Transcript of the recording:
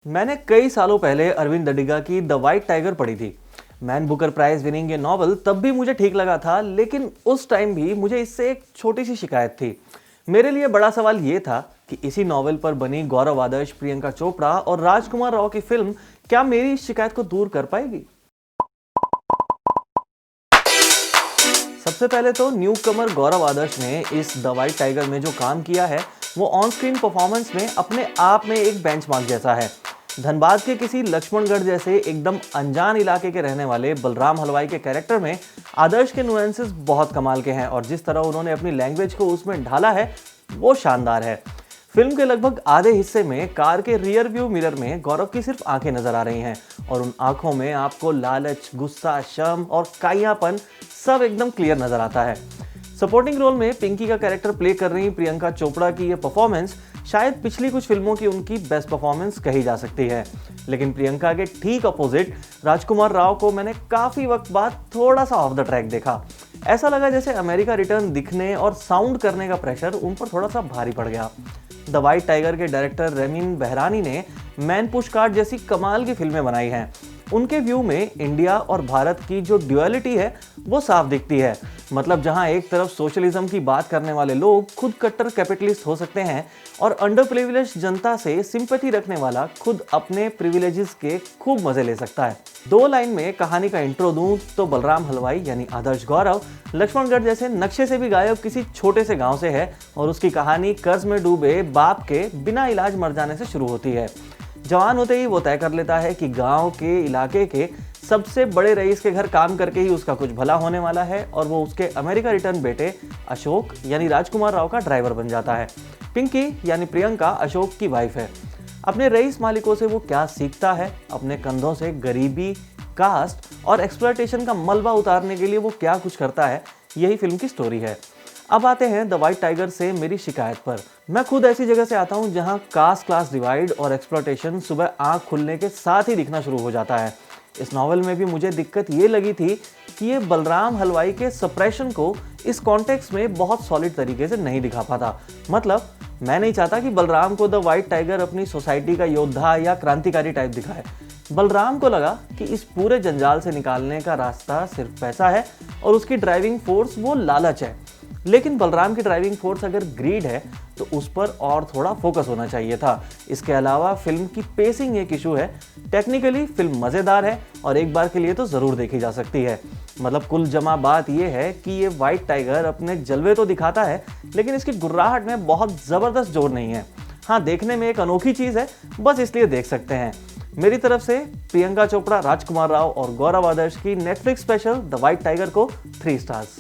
मैंने कई सालों पहले अरविंद दडिगा की द वाइट टाइगर पढ़ी थी। मैन बुकर प्राइज विनिंग ये नॉवल तब भी मुझे ठीक लगा था, लेकिन उस टाइम भी मुझे इससे एक छोटी सी शिकायत थी। मेरे लिए बड़ा सवाल ये था कि इसी नॉवल पर बनी गौरव आदर्श, प्रियंका चोपड़ा और राजकुमार राव की फिल्म क्या मेरी इस शिकायत को दूर कर पाएगी। सबसे पहले तो न्यू कमर गौरव आदर्श ने इस द वाइट टाइगर में जो काम किया है वो ऑन स्क्रीन परफॉर्मेंस में अपने आप में एक बेंचमार्क जैसा है। धनबाद के किसी लक्ष्मणगढ़ जैसे एकदम अनजान इलाके के रहने वाले बलराम हलवाई के कैरेक्टर में आदर्श के नुएंसेस बहुत कमाल के हैं और जिस तरह उन्होंने अपनी लैंग्वेज को उसमें ढाला है वो शानदार है। फिल्म के लगभग आधे हिस्से में कार के रियर व्यू मिरर में गौरव की सिर्फ आंखें नजर आ रही हैं और उन आंखों में आपको लालच, गुस्सा, शर्म और काइयापन सब एकदम क्लियर नजर आता है। सपोर्टिंग रोल में पिंकी का कैरेक्टर प्ले कर रही प्रियंका चोपड़ा की ये परफॉर्मेंस शायद पिछली कुछ फिल्मों की उनकी बेस्ट परफॉर्मेंस कही जा सकती है, लेकिन प्रियंका के ठीक अपोजिट राजकुमार राव को मैंने काफी वक्त बाद थोड़ा सा ऑफ द ट्रैक देखा। ऐसा लगा जैसे अमेरिका रिटर्न दिखने और साउंड करने का प्रेशर उन पर थोड़ा सा भारी पड़ गया। द वाइट टाइगर के डायरेक्टर रेमिन बेहरानी ने मैन पुशकार्ट जैसी कमाल की फिल्में बनाई हैं। उनके व्यू में इंडिया और भारत की जो ड्यूअलिटी है वो साफ दिखती है। मतलब जहां एक तरफ सोशलिज्म की बात करने वाले लोग खुद कट्टर कैपिटलिस्ट हो सकते हैं और अंडर प्रिविलेज जनता से सिंपैथी रखने वाला खुद अपने प्रिविलेजेस के खूब मजे ले सकता है। दो लाइन में कहानी का इंट्रो दूं तो बलराम हलवाई यानी आदर्श गौरव लक्ष्मणगढ़ जैसे नक्शे से भी गायब किसी छोटे से गांव से है और उसकी कहानी कर्ज में डूबे बाप के बिना इलाज मर जाने से शुरू होती है। जवान होते ही वो तय कर लेता है कि गांव के इलाके के सबसे बड़े रईस के घर काम करके ही उसका कुछ भला होने वाला है और वो उसके अमेरिका रिटर्न बेटे अशोक यानी राजकुमार राव का ड्राइवर बन जाता है। पिंकी यानी प्रियंका अशोक की वाइफ है। अपने रईस मालिकों से वो क्या सीखता है, अपने कंधों से गरीबी, कास्ट और एक्सप्लॉयटेशन का मलबा उतारने के लिए वो क्या कुछ करता है, यही फिल्म की स्टोरी है। अब आते हैं द वाइट टाइगर से मेरी शिकायत पर। मैं खुद ऐसी जगह से आता हूं जहां कास्ट क्लास डिवाइड और एक्सप्लॉयटेशन सुबह आंख खुलने के साथ ही दिखना शुरू हो जाता है। इस नॉवल में भी मुझे दिक्कत ये लगी थी कि ये बलराम हलवाई के सप्रेशन को इस कॉन्टेक्स्ट में बहुत सॉलिड तरीके से नहीं दिखा पाता। मतलब मैं नहीं चाहता कि बलराम को द वाइट टाइगर अपनी सोसाइटी का योद्धा या क्रांतिकारी टाइप दिखाए। बलराम को लगा कि इस पूरे जंजाल से निकालने का रास्ता सिर्फ पैसा है और उसकी ड्राइविंग फोर्स वो लालच है। लेकिन बलराम की ड्राइविंग फोर्स अगर ग्रीड है तो उस पर और थोड़ा फोकस होना चाहिए था। इसके अलावा फिल्म की पेसिंग एक इशू है। टेक्निकली फिल्म मज़ेदार है और एक बार के लिए तो ज़रूर देखी जा सकती है। मतलब कुल जमा बात यह है कि ये वाइट टाइगर अपने जलवे तो दिखाता है, लेकिन इसकी गुर्राहट में बहुत ज़बरदस्त जोर नहीं है। हाँ, देखने में एक अनोखी चीज़ है, बस इसलिए देख सकते हैं। मेरी तरफ से प्रियंका चोपड़ा, राजकुमार राव और गौरव आदर्श की Netflix special the white tiger को 3 स्टार्स।